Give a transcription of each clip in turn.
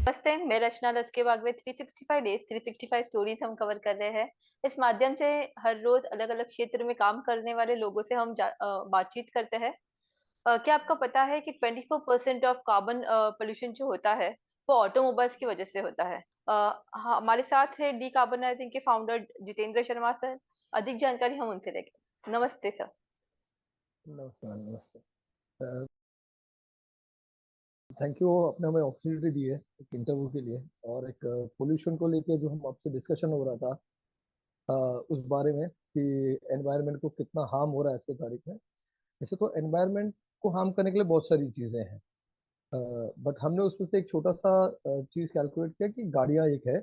नमस्ते, मैं रचना दत्त के बाग में 365 डेज़ 365 स्टोरीज़ हम कवर कर रहे हैं। इस माध्यम से हर रोज़ अलग-अलग क्षेत्र में काम करने वाले लोगों से हम बातचीत करते हैं। क्या आपको पता है कि 24% ऑफ कार्बन पॉल्यूशन जो होता है, वो ऑटोमोबाइल्स की वजह से होता है। हमारे साथ है डिकार्बोनाइजिंग के फाउंडर जितेंद्र शर्मा सर। अधिक जानकारी हम उनसे लेंगे। नमस्ते सर। नमस्ते मैम, नमस्ते। थैंक यू, आपने हमें अपॉर्चुनिटी दी है एक इंटरव्यू के लिए। और एक पोल्यूशन को लेके जो हम आपसे डिस्कशन हो रहा था, उस बारे में कि एनवायरनमेंट को कितना हार्म हो रहा है आज की तारीख में। वैसे तो एनवायरनमेंट को हार्म करने के लिए बहुत सारी चीज़ें हैं, बट हमने उसमें से एक छोटा सा चीज़ कैलकुलेट किया कि गाड़ियाँ एक है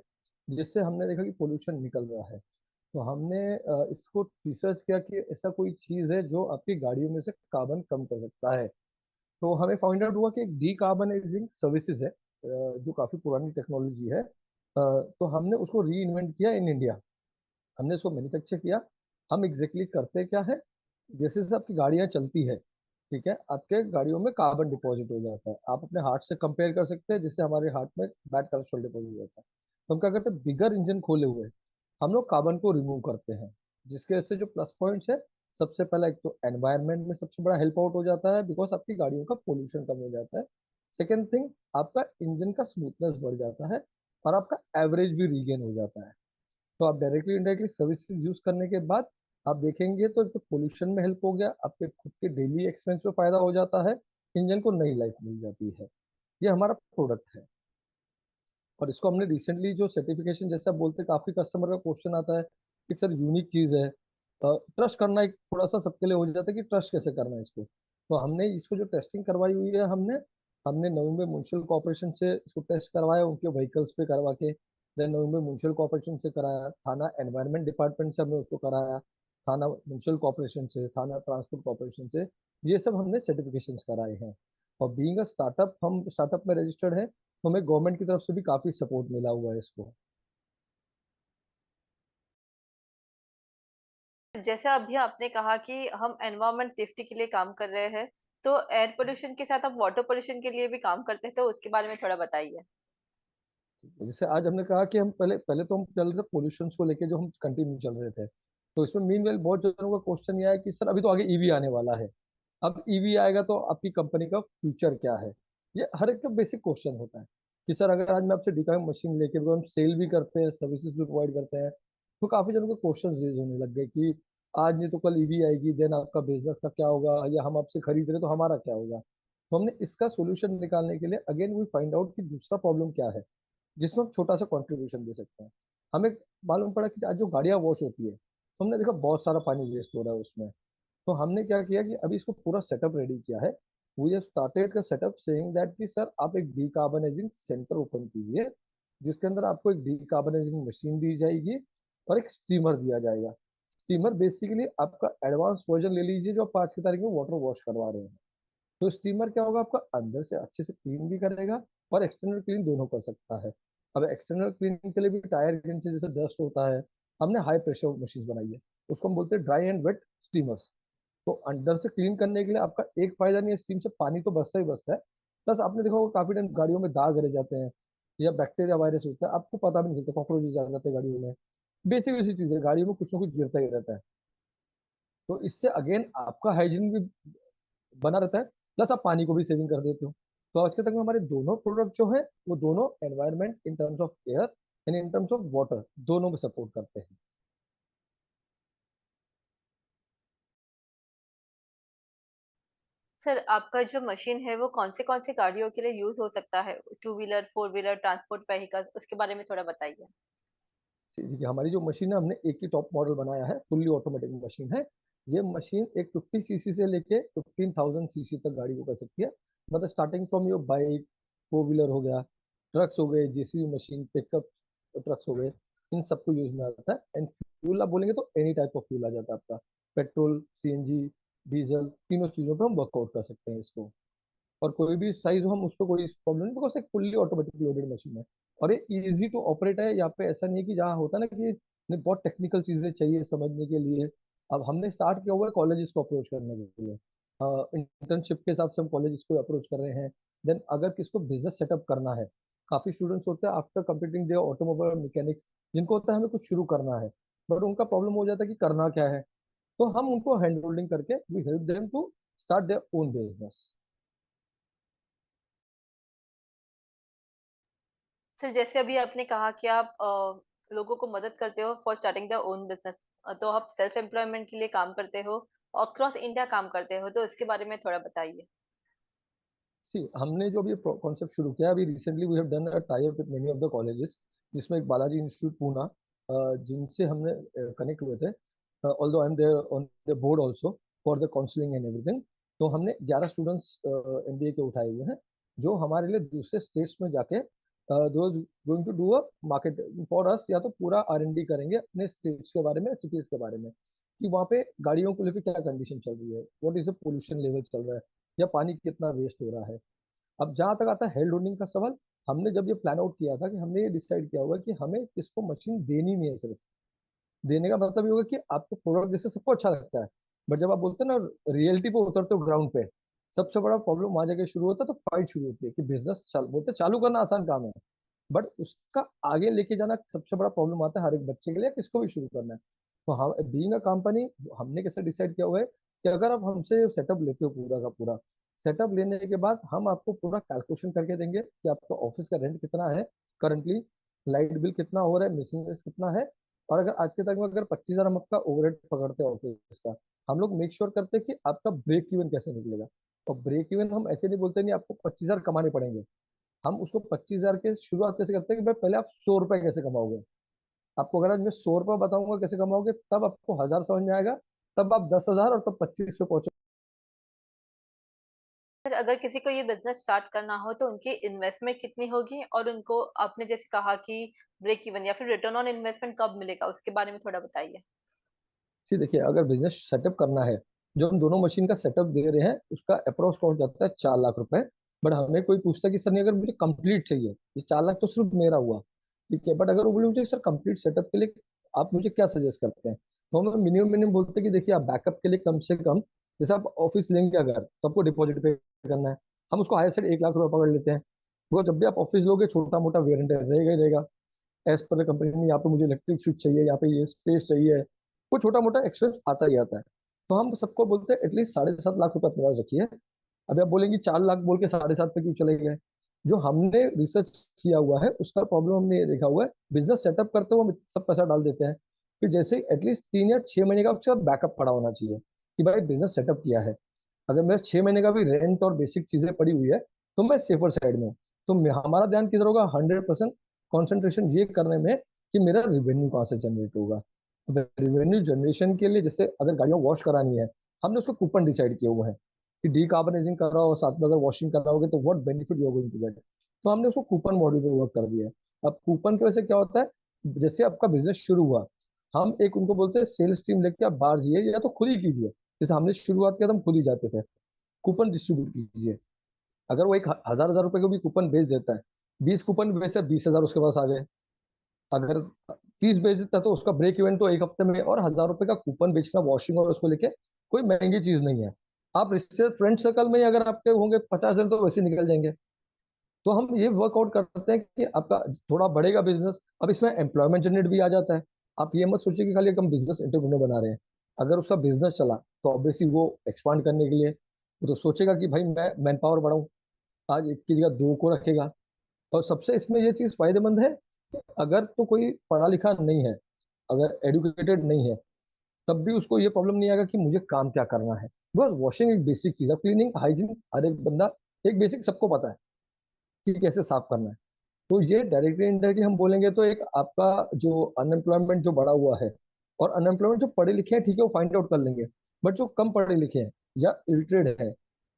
जिससे हमने देखा कि पोल्यूशन निकल रहा है। तो हमने इसको रिसर्च किया कि ऐसा कोई चीज़ है जो आपकी गाड़ियों में से कार्बन कम कर सकता है। तो हमें फाइंड आउट हुआ कि एक डीकार्बनाइजिंग सर्विसेज है, जो काफ़ी पुरानी टेक्नोलॉजी है। तो हमने उसको री इन्वेंट किया इन इंडिया। हमने इसको मैन्युफैक्चर किया। हम एग्जैक्टली करते क्या है, जैसे जैसे आपकी गाड़ियाँ चलती है, ठीक है, आपके गाड़ियों में कार्बन डिपॉजिट हो जाता है। आप अपने हार्ट से कंपेयर कर सकते हैं, जिससे हमारे हार्ट में बैड कोलेस्ट्रॉल डिपॉजिट हो जाता है। तो हम क्या करते हैं, बिगर इंजन खोले हुए हम लोग कार्बन को रिमूव करते हैं, जिसके वजह से जो प्लस पॉइंट्स है, सबसे पहला एक तो एनवायरनमेंट में सबसे बड़ा हेल्प आउट हो जाता है, बिकॉज आपकी गाड़ियों का पोल्यूशन कम हो जाता है। सेकेंड थिंग, आपका इंजन का स्मूथनेस बढ़ जाता है और आपका एवरेज भी रीगेन हो जाता है। तो आप डायरेक्टली इनडायरेक्टली सर्विसेज यूज करने के बाद आप देखेंगे तो पोल्यूशन में हेल्प हो गया, आपके खुद के डेली एक्सपेंस में फायदा हो जाता है, इंजन को नई लाइफ मिल जाती है। ये हमारा प्रोडक्ट है। और इसको हमने रिसेंटली जो सर्टिफिकेशन, जैसा बोलते, काफी कस्टमर का क्वेश्चन आता है कि सर यूनिक चीज है, ट्रस्ट करना एक थोड़ा सा सबके लिए हो जाता है कि ट्रस्ट कैसे करना है इसको। तो हमने इसको जो टेस्टिंग करवाई हुई है, हमने हमने नवी मुंबई म्युनिसिपल कॉर्पोरेशन से इसको टेस्ट करवाया, उनके व्हीकल्स पे करवा के। Then Navi Mumbai municipal corporation से कराया, थाना एनवायरमेंट डिपार्टमेंट से हमने उसको कराया, थाना म्युनिसिपल कॉर्पोरेशन से, थाना ट्रांसपोर्ट कॉर्पोरेशन से। ये सब हमने सर्टिफिकेशन कराए हैं। और बीइंग अ स्टार्टअप, हम स्टार्टअप में रजिस्टर्ड है, तो हमें गवर्नमेंट की तरफ से भी काफी सपोर्ट मिला हुआ है इसको। जैसा अभी आपने कहा कि हम एनवायरनमेंट सेफ्टी के लिए काम कर रहे हैं, तो एयर पोल्यूशन के साथ आप वाटर पोल्यूशन के लिए भी काम करते हैं, तो उसके बारे में थोड़ा बताइए? जैसे आज हमने कहा कि हम पहले पहले तो हम चल रहे थे पोल्यूशन को लेके, जो हम कंटिन्यू चल रहे थे। तो इसमें मीनवेल बहुत जनों का क्वेश्चन ये आया कि सर अभी तो आगे ईवी आने वाला है, अब ईवी आएगा तो आपकी कंपनी का फ्यूचर क्या है। ये हर एक का बेसिक क्वेश्चन होता है कि सर अगर आज मैं आपसे डीकाई मशीन लेके, तो हम सेल भी करते हैं, सर्विसेज भी प्रोवाइड करते हैं। तो काफी जनों के क्वेश्चन रेज होने लग गए कि आज नहीं तो कल ईवी आएगी, देन आपका बिजनेस का क्या होगा, या हम आपसे खरीद रहे तो हमारा क्या होगा। तो हमने इसका सोल्यूशन निकालने के लिए अगेन वी फाइंड आउट कि दूसरा प्रॉब्लम क्या है, जिसमें हम छोटा सा कंट्रीब्यूशन दे सकते हैं। हमें मालूम पड़ा कि आज जो गाड़ियां वॉश होती है, तो हमने देखा बहुत सारा पानी वेस्ट हो रहा है उसमें। तो हमने क्या किया कि अभी इसको पूरा सेटअप रेडी किया है। वी हैव स्टार्टेड का सेटअप सेइंग दैट कि सर आप एक डीकार्बनाइजिंग सेंटर ओपन कीजिए, जिसके अंदर आपको एक डीकार्बनाइजिंग मशीन दी जाएगी और एक स्टीमर दिया जाएगा। स्टीमर बेसिकली आपका एडवांस वर्जन ले लीजिए, जो आप आज की तारीख में वाटर वॉश करवा रहे हैं। तो स्टीमर क्या होगा, आपका अंदर से अच्छे से क्लीन भी करेगा और एक्सटर्नल क्लीन दोनों कर सकता है। अब एक्सटर्नल क्लीनिंग के लिए भी टायर के नीचे जैसे डस्ट होता है, हमने हाई प्रेशर मशीन बनाई है, उसको हम बोलते हैं ड्राई एंड वेट स्टीमर्स। तो अंदर से क्लीन करने के लिए आपका एक फायदा नहीं है, स्टीम से पानी तो बचता ही बचता है, प्लस आपने देखा होगा काफी टाइम गाड़ियों में दाग रह जाते हैं, या बैक्टीरिया वायरस होता है, आपको पता भी नहीं चलता, कॉकरोचेज आ जाते हैं गाड़ियों में। बेसिक बेसिक चीज है, गाड़ियों में कुछ ना कुछ गिरता ही रहता है। तो इससे अगेन आपका हाइजीन भी बना रहता है, प्लस आप पानी को भी सेविंग कर देते हो। तो आज के तक में हमारे दोनों प्रोडक्ट जो है, वो दोनों environment in terms of air and in terms of water, दोनों में सपोर्ट करते हैं। सर, आपका जो मशीन है, वो कौन से गाड़ियों के लिए यूज़ हो सकता है? Two wheeler, four wheeler, transport vehicles, उसके बारे में थोड़ा बताइए? देखिए, हमारी जो मशीन है, हमने एक ही टॉप मॉडल बनाया है, फुल्ली ऑटोमेटिक मशीन है। ये मशीन एक 50 सीसी से लेके 15,000 सीसी तक गाड़ी को कर सकती है। मतलब starting from your bike, four wheeler हो गया, ट्रक्स हो गए, जेसीबी मशीन, पिकअप ट्रक्स हो गए, इन सबको यूज में आता है। एंड फ्यूल आप बोलेंगे तो एनी टाइप ऑफ फ्यूल आ जाता है आपका, पेट्रोल, सीएनजी, डीजल, तीनों चीजों पे हम वर्कआउट कर सकते हैं इसको। और कोई भी साइज हो, हम उसको कोई प्रॉब्लम नहीं, बिकॉज एक फुल्ली ऑटोमेटिक लोडेड मशीन है। और ये इजी टू ऑपरेट है। यहाँ पे ऐसा नहीं है कि जहाँ होता है ना कि नहीं, बहुत टेक्निकल चीजें चाहिए समझने के लिए। अब हमने स्टार्ट किया हुआ है कॉलेजेस को अप्रोच करने के लिए, इंटर्नशिप के हिसाब से हम कॉलेजेस को अप्रोच कर रहे हैं। देन अगर किसको बिजनेस सेटअप करना है, काफी स्टूडेंट्स होते हैं after completing there automobile mechanics, जिनको होता है हमें कुछ शुरू करना है, बट उनका प्रॉब्लम हो जाता है कि करना क्या है। तो हम उनको हैंड होल्डिंग करके we help them to start their own business. Sir जैसे अभी आपने कहा कि आप लोगों को मदद करते हो for starting the own business, तो आप सेल्फ एम्प्लॉयमेंट के लिए काम करते हो और क्रॉस इंडिया काम करते हो, तो इसके बारे में थोड़ा बताइए। सी हमने जो अभी कॉन्सेप्ट शुरू किया अभी recently we have done a tie up with many of the colleges, जिसमें एक बालाजी इंस्टीट्यूट पूना, जिनसे हमने कनेक्ट हुए थे, although I am there on the board also for the counselling and everything. तो हमने 11 स्टूडेंट्स एमबीए के उठाए हुए हैं, जो हमारे लिए दूसरे स्टेट्स में जाके going to do a market for us, या तो पूरा आर&डी करेंगे अपने स्टेट्स के बारे में, सिटीज के बारे में, कि वहाँ पे गाड़ियों को लेकर क्या कंडीशन चल रही है, what is the pollution level चल रहा है, या पानी कितना वेस्ट हो रहा है। अब जहां तक आता है हेल्ड होल्डिंग का सवाल, हमने जब ये प्लान आउट किया था कि हमने ये डिसाइड किया हुआ कि हमें किसको मशीन देनी नहीं है। सिर्फ देने का मतलब ये होगा कि आपको प्रोडक्ट जैसे सबको अच्छा लगता है, बट जब आप बोलते हैं ना रियलिटी पे उतरते हो ग्राउंड पे, सबसे बड़ा प्रॉब्लम वहां जाके शुरू होता है, तो फाइट शुरू होती है कि बिजनेस बोलते हैं चालू करना आसान काम है, बट उसका आगे लेके जाना सबसे बड़ा प्रॉब्लम आता है हर एक बच्चे के लिए, किसको भी शुरू करना है। तो हम बीइंग अ कंपनी, हमने कैसे डिसाइड किया हुआ है कि अगर आप हमसे सेटअप लेते हो पूरा का पूरा, सेटअप लेने के बाद हम आपको पूरा कैलकुलेशन करके देंगे कि आपका ऑफिस का रेंट कितना है करंटली, लाइट बिल कितना हो रहा है, मिसलेनियस कितना है, और अगर आज के तक में अगर 25,000 हम आपका ओवरहेड पकड़ते हैं ऑफिस का, हम लोग मेक श्योर करते हैं कि आपका ब्रेक इवन कैसे निकलेगा। और ब्रेक इवन हम ऐसे नहीं बोलते नहीं आपको 25,000 कमाने पड़ेंगे, हम उसको 25,000 के शुरुआत कैसे करते हैं कि भाई पहले आप 100 रुपए कैसे कमाओगे। आपको अगर आज मैं 100 रुपए बताऊंगा कैसे कमाओगे, तब आपको 1,000 समझ में आएगा, तब आप 10,000 और तब 25 पे पहुंचो। सर अगर किसी को ये बिजनेस स्टार्ट करना हो तो उनकी इन्वेस्टमेंट कितनी होगी, और उनको आपने जैसे कहा कि ब्रेक इवन या फिर रिटर्न ऑन इन्वेस्टमेंट कब मिलेगा, उसके बारे में थोड़ा बताइए। जी देखिए, अगर बिजनेस सेटअप करना है, जो हम दोनों मशीन का सेटअप दे रहे हैं उसका अप्रोक्स कॉस्ट जाता है 4 लाख रुपए। बट हमें कोई पूछता है कि सर नहीं अगर मुझे कंप्लीट चाहिए, ये 4 लाख तो सिर्फ मेरा हुआ, ठीक है, बट अगर वो बोले मुझे सर कंप्लीट सेटअप के लिए आप मुझे क्या सजेस्ट करते हैं, तो हम मिनिमम मिनिमम बोलते हैं कि देखिए आप बैकअप के लिए कम से कम, जैसे आप ऑफिस लेंगे अगर तो आपको डिपॉजिट पे करना है, हम उसको हायर साइड 1 लाख रुपए पकड़ लेते हैं। वो जब भी आप ऑफिस लोगे छोटा मोटा वेरिएंट रहेगा ही रहेगा, एज पर द कंपनी में यहाँ पे मुझे इलेक्ट्रिक स्विच चाहिए, यहाँ पे ये स्पेस चाहिए, वो छोटा मोटा एक्सपेंस आता ही आता है। तो हम सबको बोलते हैं एटलीस्ट 7.5 लाख रुपए अपने पास रखिए। अभी आप बोलेंगे 4 लाख बोल के 7.5 पे क्यों चले गए। जो हमने रिसर्च किया हुआ है उसका प्रॉब्लम हमने ये देखा हुआ है, बिजनेस सेटअप करते हुए हम सब पैसा डाल देते हैं, फिर जैसे एटलीस्ट 3 या 6 महीने का आपके साथ बैकअप पड़ा होना चाहिए कि भाई बिजनेस सेटअप किया है, अगर मेरे 6 महीने का भी रेंट और बेसिक चीजें पड़ी हुई है तो मैं सेफर साइड में हूँ। तो हमारा ध्यान किधर होगा, 100% कॉन्सेंट्रेशन ये करने में कि मेरा रिवेन्यू कहाँ से जनरेट होगा। रेवेन्यू जनरेशन के लिए जैसे अगर गाड़ियाँ वॉश करानी है, हमने उसको कूपन डिसाइड किए हुए हैं कि डीकार्बनाइजिंग कर रहा हो साथ में अगर वॉशिंग कर रहा होगे तो what benefit you are going to get. तो हमने उसको कूपन मॉडल पे वर्क कर दिया है। अब कूपन की वजह से क्या होता है, जैसे आपका बिजनेस शुरू हुआ, हम एक उनको बोलते हैं सेल्स टीम लेके आप बाहर जाइए या तो खुद ही कीजिए, जैसे हमने शुरुआत किया तो हम खुद ही जाते थे, कूपन डिस्ट्रीब्यूट कीजिए। अगर वो एक 1,000 1,000 रुपए को भी कूपन बेच देता है, 20 कूपन बेचे 20,000 उसके पास आ गए। अगर 30 बेच देता है तो उसका ब्रेक इवन तो एक हफ्ते में, और 1,000 रुपए का कूपन बेचना वॉशिंग और उसको लेके कोई महंगी चीज नहीं है। आप रिश्ते फ्रेंड सर्कल में ही अगर आपके होंगे 50 जन तो वैसे निकल जाएंगे। तो हम ये वर्कआउट करते हैं कि आपका थोड़ा बढ़ेगा बिजनेस, अब इसमें एम्प्लॉयमेंट जनरेट भी आ जाता है। आप ये मत सोचिए कि खाली एक हम बिजनेस एंटरप्रेन्योर बना रहे हैं, अगर उसका बिजनेस चला तो ऑब्वियसली वो एक्सपांड करने के लिए वो तो सोचेगा कि भाई मैं मैन पावर बढ़ाऊं, आज एक की जगह दो को रखेगा। और सबसे इसमें ये चीज फायदेमंद है कि अगर तो कोई पढ़ा लिखा नहीं है, अगर एडुकेटेड नहीं है, तब भी उसको ये प्रॉब्लम नहीं आएगा कि मुझे काम क्या करना है। बस वॉशिंग एक बेसिक चीज है, क्लीनिंग हाइजीन हर एक बंदा एक बेसिक सबको पता है कि कैसे साफ करना है। तो ये डायरेक्टली इनडायरेक्टली हम बोलेंगे तो एक आपका जो अनएम्प्लॉयमेंट जो बढ़ा हुआ है, और अनएम्प्लॉयमेंट जो पढ़े लिखे हैं ठीक है वो फाइंड आउट कर लेंगे, बट जो कम पढ़े लिखे हैं या इलिटरेट है,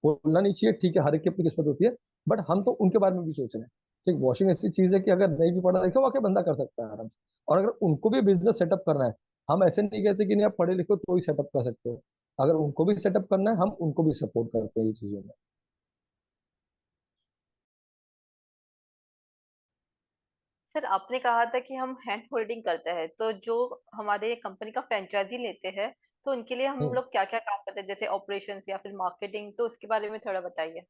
बोलना नहीं चाहिए, ठीक है हर एक की अपनी किस्मत होती है, बट हम तो उनके बारे में भी सोच रहे हैं कि वॉशिंग ऐसी चीज है कि अगर नहीं भी पढ़ा लिखा वो आके बंदा कर सकता है आराम से। और अगर उनको भी बिजनेस सेटअप करना है, हम ऐसे नहीं कहते कि नहीं आप पढ़े लिखो तो ही सेटअप कर सकते हो, अगर उनको भी सेटअप करना है हम उनको भी सपोर्ट करते हैं ये चीजों में। सर आपने कहा था कि हम हैंड होल्डिंग करते हैं, तो जो हमारे कंपनी का फ्रेंचाइजी लेते हैं तो उनके लिए हम हम्म। लोग क्या क्या काम करते हैं, जैसे ऑपरेशंस या फिर मार्केटिंग, तो उसके बारे में थोड़ा बताइए।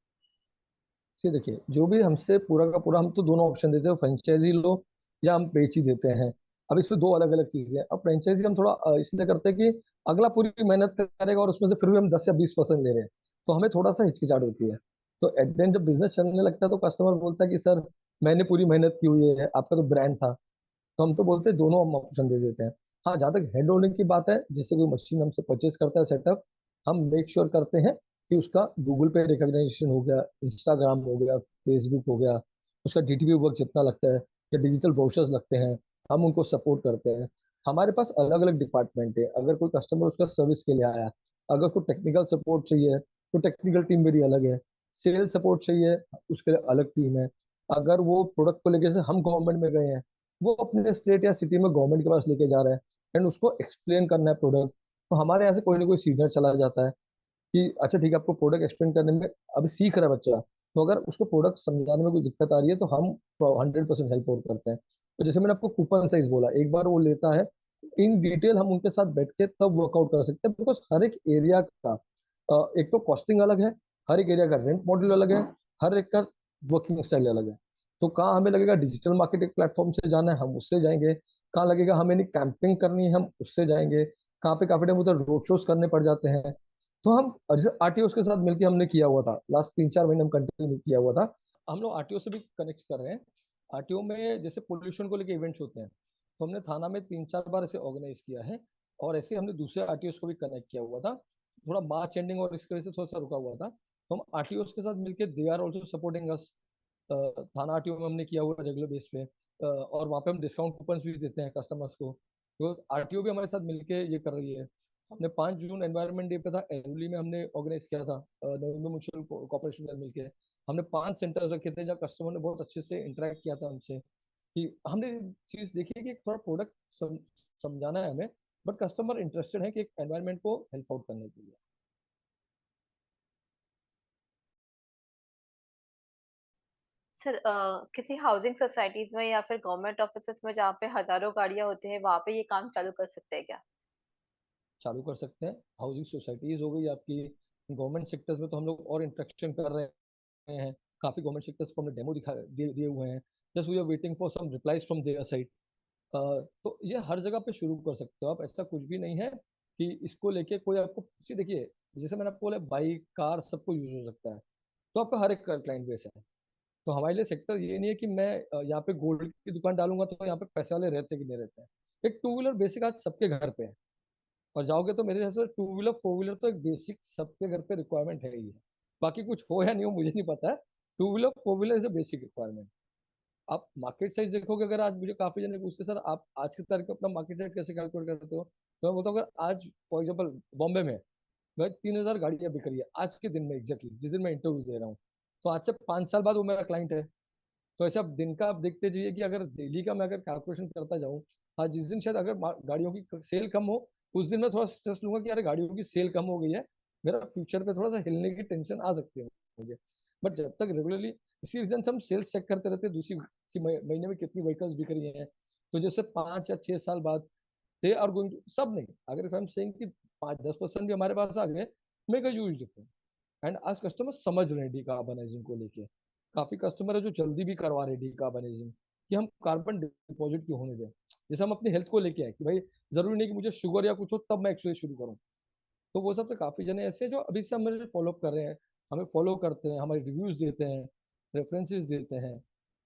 देखिए, जो भी हमसे पूरा का पूरा, हम तो दोनों ऑप्शन देते हैं, फ्रेंचाइजी लो या हम बेच ही देते हैं। अब इसमें दो अलग अलग चीजें हैं। अब फ्रेंचाइजी हम थोड़ा इसलिए करते हैं कि अगला पूरी मेहनत करेगा और उसमें से फिर भी हम 10 या 20% ले रहे हैं, तो हमें थोड़ा सा हिचकिचाहट होती है। तो एट द एंड जब बिजनेस चलने लगता है तो कस्टमर बोलता है कि सर, मैंने पूरी मेहनत की हुई है, आपका तो ब्रांड था। तो हम तो बोलते हैं दोनों हम ऑप्शन दे देते हैं। हाँ, जहाँ तक हैंड होल्डिंग की बात है, जैसे कोई मशीन हमसे परचेज करता है सेटअप, हम मेक श्योर करते हैं कि उसका गूगल पे रिकॉग्निशन हो गया, इंस्टाग्राम हो गया, फेसबुक हो गया, उसका डीटीपी वर्क जितना लगता है या डिजिटल ब्रोशर्स लगते हैं, हम उनको सपोर्ट करते हैं। हमारे पास अलग अलग डिपार्टमेंट है। अगर कोई कस्टमर उसका सर्विस के लिए आया, अगर कोई टेक्निकल सपोर्ट चाहिए तो टेक्निकल टीम मेरी अलग है। सेल सपोर्ट चाहिए, उसके लिए अलग टीम है। अगर वो प्रोडक्ट को लेके से हम गवर्नमेंट में गए हैं, वो अपने स्टेट या सिटी में गवर्नमेंट के पास लेके जा रहा है एंड उसको एक्सप्लेन करना है प्रोडक्ट, तो हमारे यहाँ से कोई ना कोई सीनियर चला जाता है कि अच्छा ठीक है, आपको प्रोडक्ट एक्सप्लेन करने में अभी सीख रहा है बच्चा, तो अगर उसको प्रोडक्ट समझाने में कोई दिक्कत आ रही है तो हम 100% हेल्प आउट करते हैं। तो जैसे मैंने आपको कूपन साइज बोला, एक बार वो लेता है, इन डिटेल हम उनके साथ बैठ के तब वर्कआउट कर सकते हैं, बिकॉज हर एक एरिया का एक तो कॉस्टिंग अलग है, हर एक एरिया का रेंट मॉडल अलग है, हर एक का वर्किंग स्टाइल अलग है। तो कहाँ हमें लगेगा डिजिटल मार्केटिंग प्लेटफॉर्म से जाना है, हम उससे जाएंगे। कहाँ लगेगा हमें नहीं कैंपिंग करनी है, हम उससे जाएंगे। कहाँ पे काफी टाइम उधर रोड शोज करने पड़ जाते हैं, तो हम जैसे आरटीओ के साथ मिलकर हमने किया हुआ था, लास्ट 3-4 महीने हम कंटिन्यू किया हुआ था। हम लोग आरटीओ से भी कनेक्ट कर रहे हैं। आरटीओ में जैसे पोल्यूशन को लेकर इवेंट्स होते हैं, तो हमने थाना में 3-4 बार ऐसे ऑर्गेनाइज किया है, और ऐसे हमने दूसरे आरटीओ को भी कनेक्ट किया हुआ था। थोड़ा मार्च एंडिंग और इसकी वजह से थोड़ा सा रुका हुआ था, तो हम आरटीओ के साथ मिलकर they are also supporting us. थाना आरटीओ में हमने किया हुआ रेगुलर बेस पे, और वहाँ पे हम डिस्काउंट कूपन भी देते हैं कस्टमर्स को। तो आरटीओ भी हमारे साथ मिलके ये कर रही है। हमने 5 जून एनवायरनमेंट डे पे था, एरुली में हमने ऑर्गेनाइज किया था, नवंबर म्यूचुअल कॉर्पोरेशन में मिलके। हमने 5 सेंटर्स रखे थे जहाँ कस्टमर ने बहुत अच्छे से इंटरेक्ट किया था हमसे, कि हमने चीज देखी है कि थोड़ा प्रोडक्ट समझाना है हमें, बट कस्टमर इंटरेस्टेड है कि एक एनवायरनमेंट को हेल्प आउट करने के लिए। सर, किसी हाउसिंग सोसाइटीज में या फिर गवर्नमेंट ऑफिसेस में जहाँ पे हजारों गाड़ियां होती हैं, वहां पे ये काम चालू कर सकते हैं क्या? चालू कर सकते हैं। हाउसिंग सोसाइटीज हो गई आपकी, गवर्नमेंट सेक्टर्स में तो हम लोग और इंटरेक्शन कर रहे हैं। काफी गवर्नमेंट सेक्टर्स को हमने डेमो दिखा दिए हुए हैं। Just we are waiting for some replies from their side. तो ये हर जगह पे शुरू कर सकते हो आप, ऐसा कुछ भी नहीं है कि इसको लेके कोई आपको सी देखिए, जैसे मैंने आपको बोला बाइक कार सबको यूज हो सकता है, तो आपका हर एक क्लाइंट बेस है। तो हमारे लिए सेक्टर ये नहीं है कि मैं यहाँ पे गोल्ड की दुकान डालूंगा तो यहाँ पे पैसे वाले रहते कि नहीं रहते हैं। एक टू व्हीलर बेसिक आज सबके घर पे है, और जाओगे तो मेरे हिसाब से टू व्हीलर फोर व्हीलर तो एक बेसिक सबके घर पे रिक्वायरमेंट है ही है। बाकी कुछ हो या नहीं हो मुझे नहीं पता है, two wheeler four wheeler is a basic requirement. आप मार्केट साइज देखोगे, अगर आज मुझे काफी जने पूछते सर आप आज की तारीख में अपना मार्केट साइज कैसे कैलकुलेट करते हो, तो मैं बोलता हूँ अगर आज फॉर एग्जाम्पल बॉम्बे में भाई 3,000 गाड़ियां बिक रही है आज के दिन में, एग्जैक्टली जिस दिन मैं इंटरव्यू दे रहा हूँ, तो आज से 5 साल बाद वो मेरा क्लाइंट है। तो ऐसे आप दिन का आप देखते जाइए कि अगर डेली का मैं अगर कैलकुलेशन करता जाऊँ, हाँ जिस दिन शायद अगर गाड़ियों की सेल कम हो, उस दिन मैं थोड़ा स्ट्रेस लूंगा कि यार गाड़ियों की सेल कम हो गई है, मेरा फ्यूचर पे थोड़ा सा हिलने की टेंशन आ सकती है मुझे। बट जब तक रेगुलरली, इसी रीजन से हम सेल्स चेक करते रहते हैं दूसरी कि महीने में कितनी व्हीकल्स बिक रही हैं। तो जैसे 5 या 6 साल बाद दे आर गोइंग टू, सब नहीं, अगर इफ आई एम सेइंग कि 5-10% भी हमारे पास आ गए, make a huge difference. And आज कस्टमर समझ रहे हैं डिकार्बनाइजिंग को लेके। काफी कस्टमर है जो जल्दी भी करवा रहे हैं डिकार्बनाइजिंग, कि हम कार्बन डिपॉजिट क्यों होने दें। जैसे हम अपनी हेल्थ को लेके आए कि भाई जरूरी नहीं कि मुझे शुगर या कुछ हो तब मैं एक्सरसाइज शुरू करूँ। तो वो सब तो काफी जने ऐसे हैं जो अभी से हमें फॉलो कर रहे हैं, हमें फॉलो करते हैं, हमारे रिव्यूज देते हैं, रेफरेंसेस देते हैं।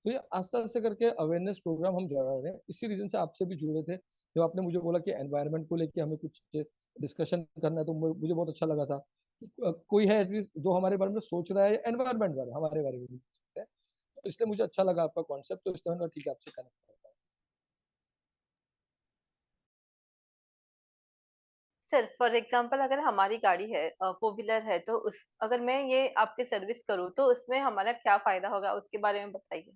तो ये आस्ते आस्ते करके अवेयरनेस प्रोग्राम हम चला रहे हैं। इसी रीजन से आपसे भी जुड़े थे, जब आपने मुझे बोला कि एनवायरनमेंट को लेके हमें कुछ डिस्कशन करना है, तो मुझे बहुत अच्छा लगा था। कोई है एटलीस्ट जो हमारे बारे में सोच रहा है, एनवायरनमेंट बारे हमारे बारे में भी सोचता है। तो इसलिए मुझे अच्छा लगा आपका कॉन्सेप्ट, तो इसलिए मैंने कहा, ठीक है आपसे कनेक्ट करता हूँ। सर, फॉर एग्जांपल अगर हमारी गाड़ी है, फोर व्हीलर है, तो उस अगर मैं ये आपके सर्विस करूँ तो उसमें हमारा क्या फायदा होगा, उसके बारे में बताइए।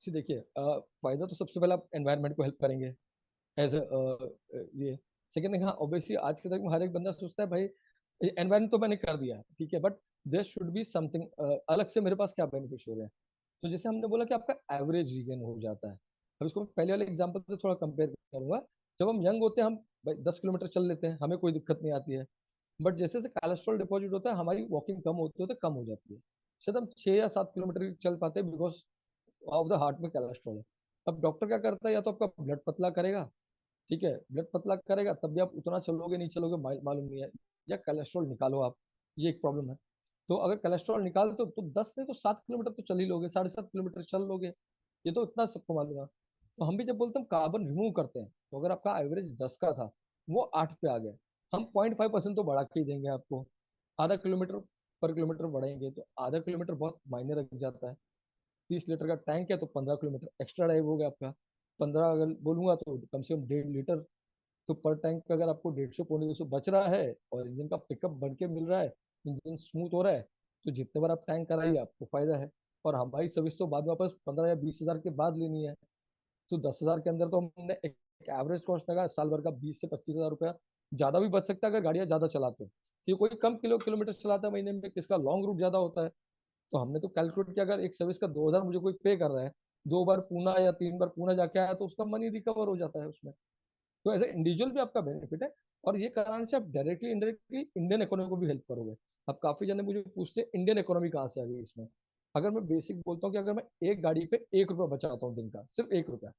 देखिए, फायदा तो सबसे पहले आप एनवायरनमेंट को हेल्प करेंगे एज ये। सेकेंड थिंग, हाँ ऑब्वियसली आज के तक में हर एक बंदा सोचता है भाई एनवायरनमेंट तो मैंने कर दिया ठीक है, but there should be something अलग से मेरे पास क्या बेनिफिट हो रहे हैं। तो जैसे हमने बोला कि आपका एवरेज रीगेन हो जाता है। अब इसको मैं पहले वाले एग्जांपल से थोड़ा कंपेयर करूंगा। जब हम यंग होते हैं हम भाई 10 किलोमीटर चल लेते हैं, हमें कोई दिक्कत नहीं आती है। बट जैसे जैसे कोलेस्ट्रॉल डिपॉजिट होता है, हमारी वॉकिंग कम होती है तो कम हो जाती है। शायद हम 6 या 7 किलोमीटर चल पाते हैं, बिकॉज ऑफ द हार्ट में कोलेस्ट्रॉल है। अब डॉक्टर क्या करता है, या तो आपका ब्लड पतला करेगा, ठीक है, ब्लड पतला करेगा तब भी आप उतना चलोगे नहीं चलोगे मालूम नहीं है, या कोलेस्ट्रॉल निकालो आप, ये एक प्रॉब्लम है। तो अगर कोलेस्ट्रॉल निकाल तो 10 नहीं तो 7 किलोमीटर तो चल ही लोगे, 7.5 किलोमीटर चल लोगे, ये तो इतना सबको मालूम है। तो हम भी जब बोलते हैं कार्बन रिमूव करते हैं, तो अगर आपका एवरेज 10 का था, वो 8 पे आ गया, हम 0.5% तो बढ़ा के ही देंगे आपको। आधा किलोमीटर पर किलोमीटर बढ़ेंगे तो आधा किलोमीटर बहुत मायने रख जाता है। 30 लीटर का टैंक है तो 15 किलोमीटर एक्स्ट्रा ड्राइव हो गया आपका। 15 अगर बोलूंगा तो कम से कम 1.5 लीटर, तो पर टैंक का अगर आपको 150 पौने 200 बच रहा है, और इंजन का पिकअप बढ़ के मिल रहा है, इंजन स्मूथ हो रहा है, तो जितने बार आप टैंक कराइए आपको फायदा है। और हमारी सर्विस तो बाद में वापस 15 या 20 हजार के बाद लेनी है, तो 10 हजार के अंदर तो हमने एक एवरेज कॉस्ट लगा साल भर का 20 से 25 हजार रुपया ज्यादा भी बच सकता है अगर गाड़ियां ज्यादा चलाते हो, कि कोई कम किलोमीटर चलाता है महीने में, किसका लॉन्ग रूट ज्यादा होता है। तो हमने तो कैलकुलेट किया, अगर एक सर्विस का 2 हजार मुझे कोई पे कर रहा है, 2 बार पूना या 3 बार पूना जाके आया, तो उसका मनी रिकवर हो जाता है उसमें। तो एज ए इंडिविजुअल भी आपका बेनिफिट है, और ये कराने से आप डायरेक्टली इनडायरेक्टली इंडियन इकोनॉमी को भी हेल्प करोगे। अब काफी जने मुझे पूछते हैं इंडियन इकोनॉमी कहाँ से आ गई इसमें। अगर मैं बेसिक बोलता हूँ कि अगर मैं एक गाड़ी पे 1 रुपया बचाता हूँ दिन का, सिर्फ 1 रुपया,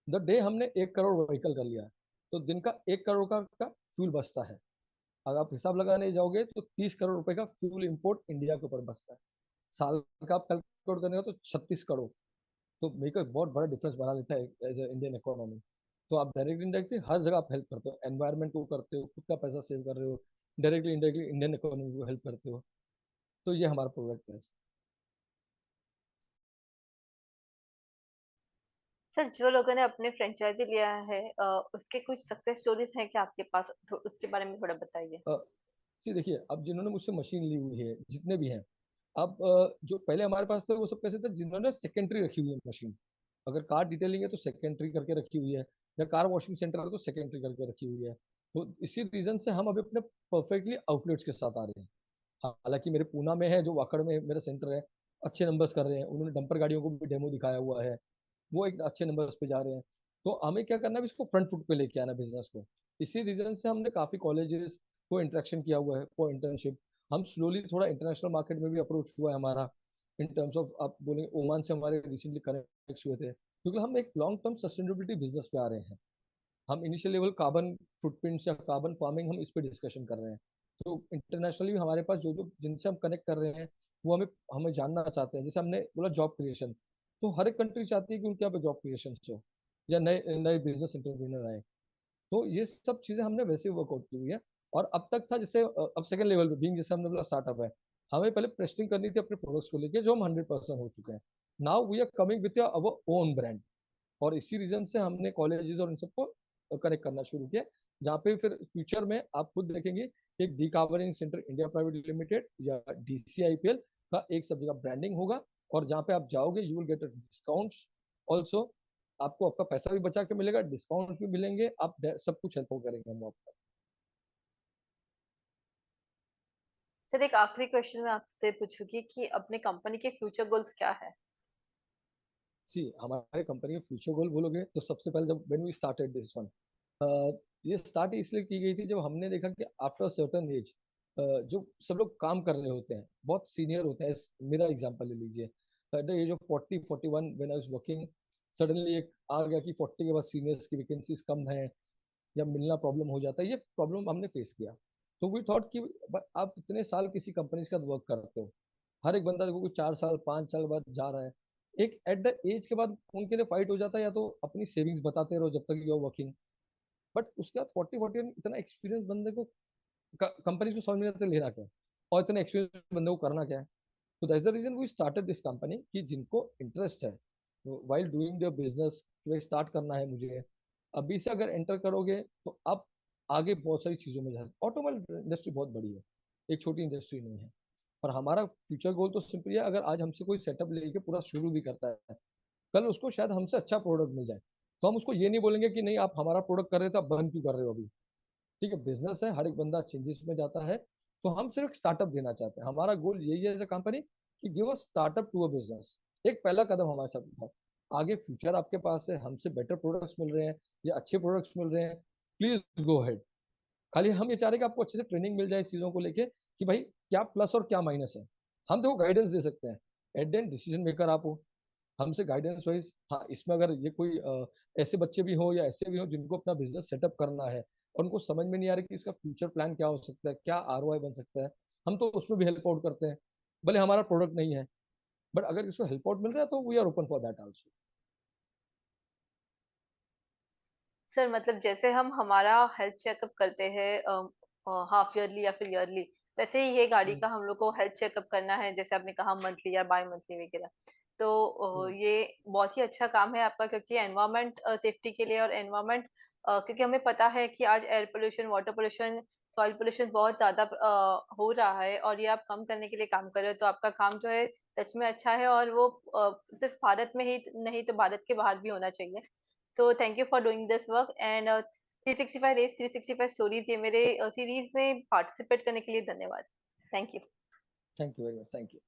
द डे हमने 1 करोड़ व्हीकल कर लिया है, तो दिन का 1 करोड़ का फ्यूल बचता है। अगर आप हिसाब लगाने जाओगे तो 30 करोड़ रुपए का फ्यूल इंपोर्ट इंडिया के ऊपर बचता है। साल का आप कैलकुलेट करने का तो 36 करोड़। तो मेरे को एक बहुत बड़ा डिफरेंस बना लेता है एज ए इंडियन इकोनॉमी। तो आप डायरेक्टली इनडायरेक्टली हर जगह आप हेल्प करते हो, एनवायरमेंट को करते हो, खुद का पैसा सेव कर रहे हो, डायरेक्टली इनडायरेक्टली इंडियन इकोनॉमी को हेल्प करते हो। तो ये हमारा प्रोडक्ट है। सर, जो लोगों ने अपने फ्रेंचाइजी लिया है, उसके कुछ सक्सेस स्टोरीज हैं क्या आपके पास? उसके बारे में थोड़ा बताइए। अ, जी देखिए, अब जिन्होंने मुझसे मशीन ली हुई है जितने भी हैं, अब जो पहले हमारे पास थे वो सब कैसे थे, जिन्होंने सेकेंडरी रखी हुई है मशीन। अगर कार डिटेलिंग है तो सेकेंडरी करके रखी हुई है, या कार वॉशिंग सेंटर है तो सेकेंडरी करके रखी हुई है। तो इसी रीजन से हम अभी अपने परफेक्टली आउटलेट्स के साथ आ रहे हैं। हालांकि मेरे पूना में है जो वाकड़ में मेरा सेंटर है, अच्छे नंबर्स कर रहे हैं, उन्होंने डंपर गाड़ियों को भी डेमो दिखाया हुआ है, वो एक अच्छे नंबर्स पे जा रहे हैं। तो हमें क्या करना है, इसको फ्रंट फुट पे लेके आना बिजनेस को। इसी रीजन से हमने काफी कॉलेजेस को इंटरेक्शन किया हुआ है फॉर इंटर्नशिप। हम स्लोली थोड़ा इंटरनेशनल मार्केट में भी अप्रोच हुआ है हमारा, इन टर्म्स ऑफ आप बोलेंगे ओमान से हमारे रिसेंटली कनेक्ट हुए थे, क्योंकि हम एक लॉन्ग टर्म सस्टेनेबिलिटी बिजनेस पे आ रहे हैं। हम इनिशियल लेवल कार्बन फुटप्रिंट्स या कार्बन फार्मिंग हम इस पे डिस्कशन कर रहे हैं। तो इंटरनेशनली हमारे पास जो जो जिनसे हम कनेक्ट कर रहे हैं, वो हमें हमें जानना चाहते हैं। जैसे हमने बोला जॉब क्रिएशन, तो हर एक कंट्री चाहती है कि उनके यहाँ पे जॉब क्रिएशन हो, या नए नए बिजनेस एंटरप्रेन्योर आए। तो ये सब चीजें हमने वैसे ही वर्कआउट की हुई है। और अब तक था जैसे अब सेकंड लेवल पे बीइंग, जैसे हमने बोला स्टार्टअप है, हमें पहले टेस्टिंग करनी थी अपने प्रोडक्ट्स को लेके, जो हम 100% हो चुके हैं। Now we are coming with our own brand. और इसी रीजन से हमने कॉलेजेस और इन सबको कनेक्ट करना शुरू किया, जहाँ पे फिर फ्यूचर में आप खुद देखेंगे कि एक डीकार्बनिंग सेंटर इंडिया प्राइवेट लिमिटेड या DCIPL का एक सब जगह ब्रांडिंग होगा। और जहाँ पे आप जाओगे you will get discount also, आपको आपका पैसा भी बचा के मिलेगा, डिस्काउंट भी मिलेंगे, आप सब कुछ हेल्प करेंगे हम आपका। सर, एक आखिरी क्वेश्चन मैं आपसे पूछूंगी कि अपने कंपनी के फ्यूचर गोल्स क्या है? सी हमारे कंपनी के फ्यूचर गोल बोलोगे तो सबसे पहले जब when we started this one, ये स्टार्ट इसलिए की गई थी जब हमने देखा कि आफ्टर सर्टन एज जो सब लोग काम कर रहे होते हैं बहुत सीनियर होते हैं। मेरा एग्जांपल ले लीजिए, at the age of 40 41 when I was working, suddenly एक आ गया कि 40 के बाद सीनियर्स की वैकेंसीज कम है, या मिलना प्रॉब्लम हो जाता है। ये प्रॉब्लम हमने फेस किया। तो वी थॉट कि आप इतने साल किसी कंपनी के साथ वर्क करते हो, हर एक बंदा देखो कोई 4 साल 5 साल बाद जा रहा है, एक एट द एज के बाद उनके लिए फाइट हो जाता है, या तो अपनी सेविंग्स बताते रहो जब तक यू आर वर्किंग। बट उसके बाद 40 40 इतना एक्सपीरियंस बंदे को कंपनी को समझ में नहीं आता लेना क्या है, और इतने एक्सपीरियंस बंदे को करना क्या है। तो that's the reason we started this company, कि जिनको इंटरेस्ट है while doing their business, start करना है मुझे, अभी से अगर एंटर करोगे तो आप आगे बहुत सारी चीजों में जा सकते। ऑटोमोबाइल इंडस्ट्री बहुत बड़ी है, एक छोटी इंडस्ट्री नहीं है। और हमारा फ्यूचर गोल तो सिंपली है, अगर आज हमसे कोई सेटअप लेके पूरा शुरू भी करता है, कल उसको शायद हमसे अच्छा प्रोडक्ट मिल जाए, तो हम उसको ये नहीं बोलेंगे कि नहीं आप हमारा प्रोडक्ट कर रहे थे आप बंद क्यों कर रहे हो अभी। ठीक है, बिजनेस है, हर एक बंदा चेंजेस में जाता है। तो हम सिर्फ स्टार्टअप देना चाहते हैं, हमारा गोल यही है एज अ कंपनी कि give a startup to a business. एक पहला कदम हमारे साथ उठाओ, आगे फ्यूचर आपके पास है, हमसे बेटर प्रोडक्ट्स मिल रहे हैं या अच्छे प्रोडक्ट्स मिल रहे हैं, प्लीज गो हेड। खाली हम ये चाह रहे हैं कि आपको अच्छे से ट्रेनिंग मिल जाए इस चीजों को लेके, कि भाई क्या प्लस और क्या माइनस है। हम देखो गाइडेंस दे सकते हैं, at the end decision maker आप हो, हमसे गाइडेंस वाइज। हाँ, इसमें अगर ये कोई ऐसे बच्चे भी हो या ऐसे भी हो जिनको अपना बिजनेस सेटअप करना है और उनको समझ में नहीं आ रहा कि इसका फ्यूचर प्लान क्या हो सकता है, क्या आरओआई बन सकता है, हम तो उसमें भी हेल्प आउट करते हैं। भले हमारा प्रोडक्ट नहीं है, बट अगर इसको हेल्प आउट मिल रहा है तो we are open for that also. Sir मतलब जैसे हम हमारा हेल्थ चेकअप करते हैं हाफ ईयरली या फिर ईयरली, वैसे ही ये गाड़ी का हम लोग को हेल्थ चेकअप करना है, जैसे आपने कहा मंथली या बाय मंथली वगैरह। तो ये बहुत ही अच्छा काम है आपका, क्योंकि एनवायरमेंट सेफ्टी के लिए और एनवायरमेंट, क्योंकि हमें पता है कि आज air pollution, water pollution, soil pollution बहुत ज्यादा हो रहा है, और ये आप कम करने के लिए काम कर रहे हो। तो आपका काम जो है सच में अच्छा है, और वो सिर्फ भारत में ही नहीं तो भारत के बाहर भी होना चाहिए। So thank you for doing this work and 365 days 365 stories ये मेरे सीरीज में पार्टिसिपेट करने के लिए धन्यवाद। Thank you. Thank you very much, thank you.